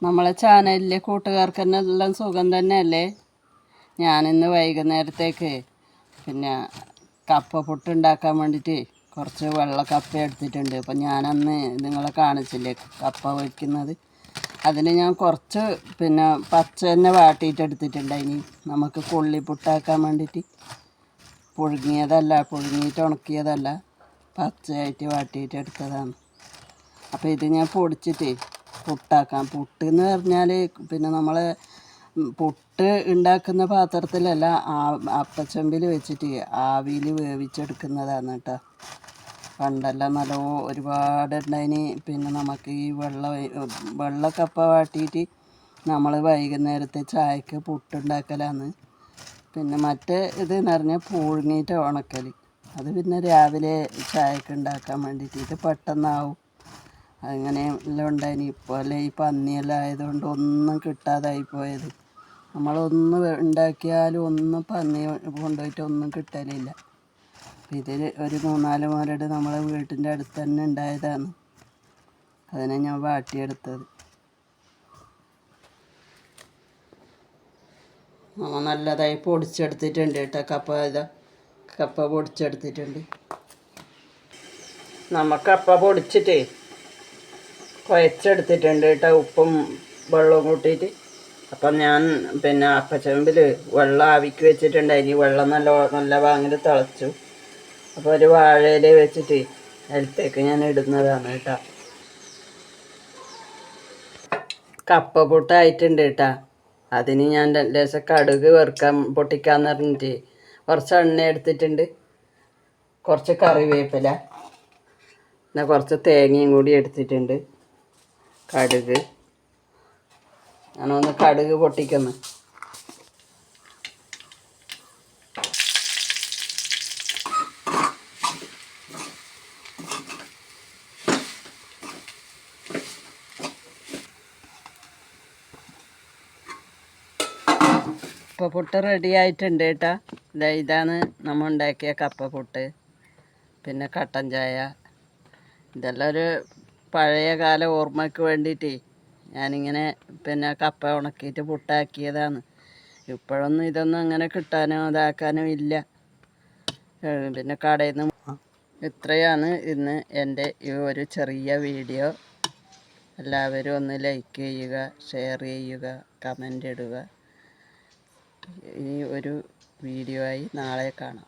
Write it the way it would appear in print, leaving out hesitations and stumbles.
നമ്മളെ ചാനലിലെ കൂട്ടുകാർക്കെല്ലാം സുഖം തന്നെയല്ലേ? ഞാനിന്ന് വൈകുന്നേരത്തേക്ക് പിന്നെ കപ്പ പുട്ടുണ്ടാക്കാൻ വേണ്ടിയിട്ട് കുറച്ച് വെള്ള കപ്പ എടുത്തിട്ടുണ്ട്. അപ്പം ഞാനന്ന് നിങ്ങളെ കാണിച്ചില്ലേ കപ്പ വയ്ക്കുന്നത്, അതിന് ഞാൻ കുറച്ച് പിന്നെ പച്ച തന്നെ വാട്ടിയിട്ട് എടുത്തിട്ടുണ്ട്. ഇനി നമുക്ക് കൊള്ളിപ്പുട്ടാക്കാൻ വേണ്ടിയിട്ട് പുഴുങ്ങിയിട്ട് ഉണക്കിയതല്ല, പച്ചയായിട്ട് വാട്ടിയിട്ട് എടുത്തതാണ്. അപ്പോൾ ഇത് ഞാൻ പൊടിച്ചിട്ട് പുട്ടാക്കാം. പുട്ട് എന്ന് പറഞ്ഞാൽ പിന്നെ നമ്മൾ പുട്ട് ഉണ്ടാക്കുന്ന പാത്രത്തിലല്ല, അപ്പച്ചമ്പിൽ വെച്ചിട്ട് ആവിയിൽ വേവിച്ചെടുക്കുന്നതാണ് കേട്ടോ. പണ്ടെല്ലാം ഒരുപാട് ഉണ്ടായിന്. പിന്നെ നമുക്ക് ഈ വെള്ളക്കപ്പ വാട്ടിയിട്ട് നമ്മൾ വൈകുന്നേരത്തെ ചായക്ക് പുട്ടുണ്ടാക്കലാണ്. പിന്നെ മറ്റേ ഇതെന്ന് പറഞ്ഞാൽ പുഴുങ്ങിയിട്ട് ഉണക്കൽ, അത് പിന്നെ രാവിലെ ചായക്ക് ഉണ്ടാക്കാൻ വേണ്ടിയിട്ട്. ഇത് പെട്ടെന്നാവും. അങ്ങനെ എല്ലാം ഉണ്ടായിന്. ഇപ്പോൾ അല്ലേ ഈ പന്നിയെല്ലാം ആയതുകൊണ്ട് ഒന്നും കിട്ടാതായി പോയത്. നമ്മളൊന്ന് ഉണ്ടാക്കിയാലും ഒന്നും പന്നി കൊണ്ടുപോയിട്ട് ഒന്നും കിട്ടലില്ല. ഇതിൽ ഒരു 3-4 മരട് നമ്മളെ വീട്ടിൻ്റെ അടുത്ത് തന്നെ ഉണ്ടായതാണ്. അതിനെ ഞാൻ വാട്ടിയെടുത്തത്. നല്ലതായി പൊടിച്ചെടുത്തിട്ടുണ്ട് കേട്ടോ. കപ്പ പൊടിച്ചെടുത്തിട്ടുണ്ട്. കപ്പ പൊടിച്ചിട്ട് കുഴച്ചെടുത്തിട്ടുണ്ട് കേട്ടോ, ഉപ്പും വെള്ളവും കൂട്ടിയിട്ട്. അപ്പം ഞാൻ പിന്നെ അപ്പച്ചമ്പിൽ വെള്ളം ആവിക്ക് വെച്ചിട്ടുണ്ട്. അതിന് വെള്ളം നല്ല വാങ്ങിൽ തിളച്ചു. അപ്പോൾ ഒരു വാഴയില വെച്ചിട്ട് അതിലത്തേക്ക് ഞാൻ ഇടുന്നതാണ് കേട്ടോ. കപ്പ പുട്ടായിട്ടുണ്ട് കേട്ടോ. അതിന് ഞാൻ ലേശം കടുക് പൊട്ടിക്കാന്ന് പറഞ്ഞിട്ട് കുറച്ച് എണ്ണ എടുത്തിട്ടുണ്ട്, കുറച്ച് കറിവേപ്പില, പിന്നെ കുറച്ച് തേങ്ങയും കൂടി എടുത്തിട്ടുണ്ട്. കടുക് ഞാനൊന്ന് കടുക് പൊട്ടിക്കുന്നു. കപ്പപ്പുട്ട് റെഡി ആയിട്ടുണ്ട് കേട്ടോ. ഇതാണ് നമ്മൾ ഉണ്ടാക്കിയ കപ്പപ്പുട്ട്. പിന്നെ കട്ടൻ ചായ, ഇതെല്ലാം ഒരു പഴയ കാല ഓർമ്മയ്ക്ക് വേണ്ടിയിട്ട് ഞാനിങ്ങനെ പിന്നെ കപ്പ ഉണക്കിയിട്ട് പുട്ടാക്കിയതാണ്. ഇപ്പോഴൊന്നും ഇതൊന്നും അങ്ങനെ കിട്ടാനോ ഇതാക്കാനോ ഇല്ല. പിന്നെ കടയിൽ നിന്ന് ഇത്രയാണ് ഇന്ന് എൻ്റെ ഈ ഒരു ചെറിയ വീഡിയോ. എല്ലാവരും ഒന്ന് ലൈക്ക് ചെയ്യുക, ഷെയർ ചെയ്യുക, കമൻ്റ് ഇടുക. ഈ ഒരു വീഡിയോ ആയി നാളെ കാണാം.